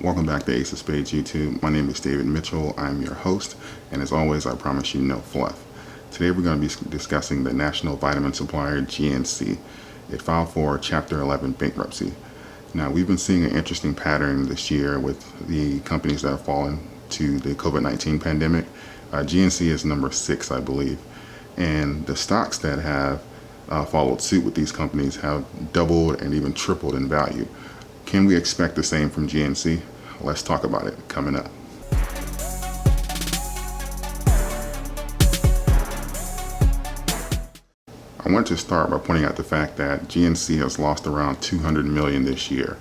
Welcome back to Ace of Spades YouTube. My name is David Mitchell. I'm your host, and as always, I promise you no fluff. Today we're going to be discussing the national vitamin supplier GNC. It filed for Chapter 11 bankruptcy. Now, we've been seeing an interesting pattern this year with the companies that have fallen to the COVID-19 pandemic. GNC is number 6, I believe, and the stocks that have followed suit with these companies have doubled and even tripled in value. Can we expect the same from GNC? Let's talk about it coming up. I want to start by pointing out the fact that GNC has lost around $200 million this year.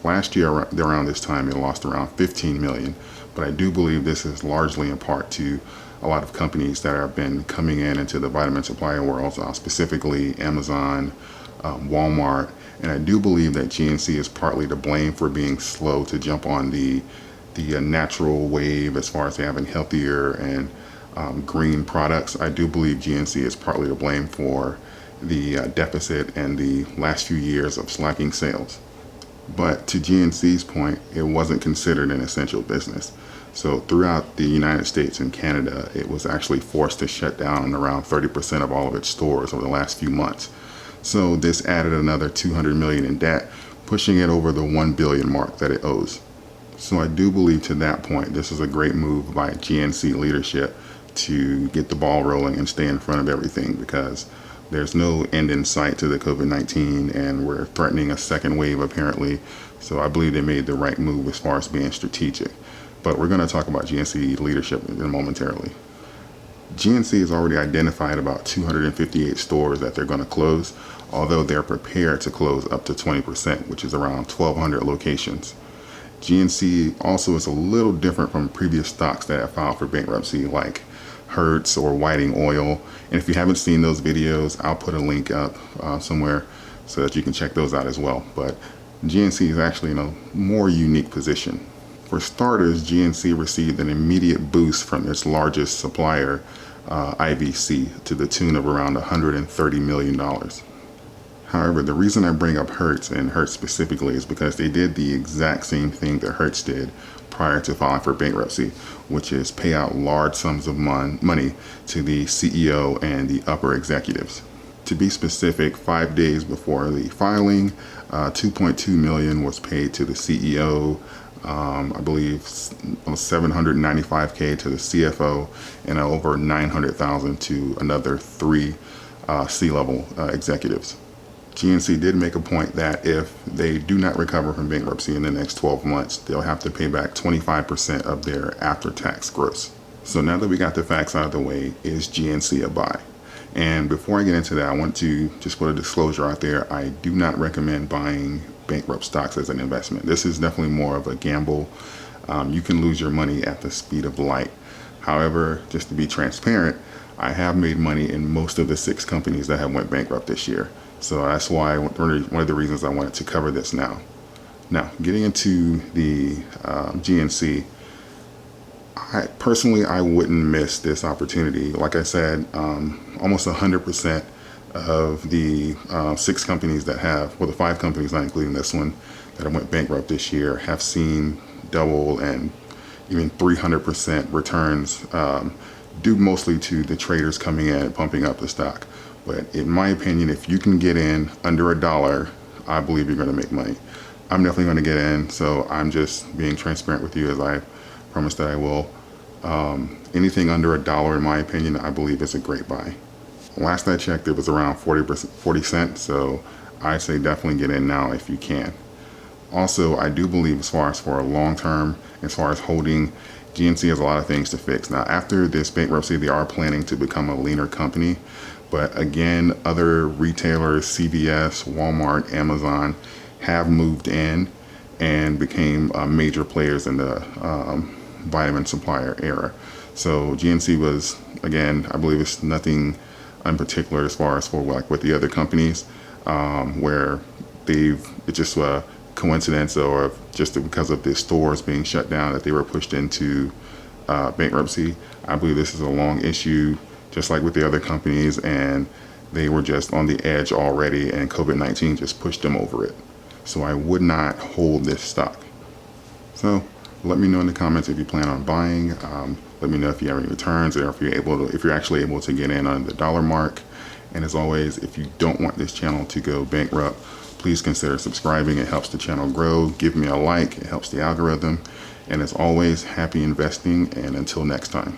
Last year, around this time, it lost around $15 million, but I do believe this is largely in part to a lot of companies that have been coming into the vitamin supplier world, specifically Amazon, Walmart, and I do believe that GNC is partly to blame for being slow to jump on the natural wave as far as having healthier and green products. I do believe GNC is partly to blame for the deficit and the last few years of slacking sales. But to GNC's point, it wasn't considered an essential business. So throughout the United States and Canada, it was actually forced to shut down around 30% of all of its stores over the last few months. So this added another $200 million in debt, pushing it over the $1 billion mark that it owes. So I do believe to that point, this is a great move by GNC leadership to get the ball rolling and stay in front of everything, because there's no end in sight to the COVID-19 and we're threatening a second wave apparently. So I believe they made the right move as far as being strategic. But we're going to talk about GNC leadership momentarily. GNC has already identified about 258 stores that they're going to close, although they're prepared to close up to 20%, which is around 1,200 locations. GNC also is a little different from previous stocks that have filed for bankruptcy, like Hertz or Whiting Oil. And if you haven't seen those videos, I'll put a link up somewhere so that you can check those out as well. But GNC is actually in a more unique position. For starters, GNC received an immediate boost from its largest supplier, IVC, to the tune of around $130 million. However, the reason I bring up Hertz, and Hertz specifically, is because they did the exact same thing that Hertz did prior to filing for bankruptcy, which is pay out large sums of money to the CEO and the upper executives. To be specific, 5 days before the filing, $2.2 million was paid to the CEO, I believe $795K to the CFO, and over $900,000 to another 3 C-level executives. GNC did make a point that if they do not recover from bankruptcy in the next 12 months, they'll have to pay back 25% of their after-tax gross. So now that we got the facts out of the way, is GNC a buy? And before I get into that, I want to just put a disclosure out there. I do not recommend buying bankrupt stocks as an investment. This is definitely more of a gamble. You can lose your money at the speed of light. However, just to be transparent, I have made money in most of the 6 companies that have went bankrupt this year. So that's why one of the reasons I wanted to cover this now. Now, getting into the GNC, I wouldn't miss this opportunity. Like I said, almost 100% of the 6 companies that have, well, the 5 companies, not including this one, that went bankrupt this year, have seen double and even 300% returns, due mostly to the traders coming in and pumping up the stock. But in my opinion, if you can get in under $1, I believe you're going to make money. I'm definitely going to get in, so I'm just being transparent with you as I promised that I will. Anything under $1, in my opinion, I believe is a great buy. Last I checked, it was around 40 cents, so I'd say definitely get in now if you can. Also, I do believe as far as for a long term, as far as holding, GNC has a lot of things to fix. Now, after this bankruptcy, they are planning to become a leaner company. But again, other retailers, CVS, Walmart, Amazon, have moved in and became major players in the vitamin supplier era. So GNC was, again, I believe it's nothing in particular as far as for like with the other companies, where it's just a coincidence or just because of the stores being shut down that they were pushed into bankruptcy. I believe this is a long issue, just like with the other companies, and they were just on the edge already, and COVID-19 just pushed them over it. So I would not hold this stock. So let me know in the comments if you plan on buying. Let me know if you have any returns, or if you're actually able to get in on the dollar mark. And as always, if you don't want this channel to go bankrupt, please consider subscribing. It helps the channel grow. Give me a like. It helps the algorithm. And as always, happy investing, and until next time.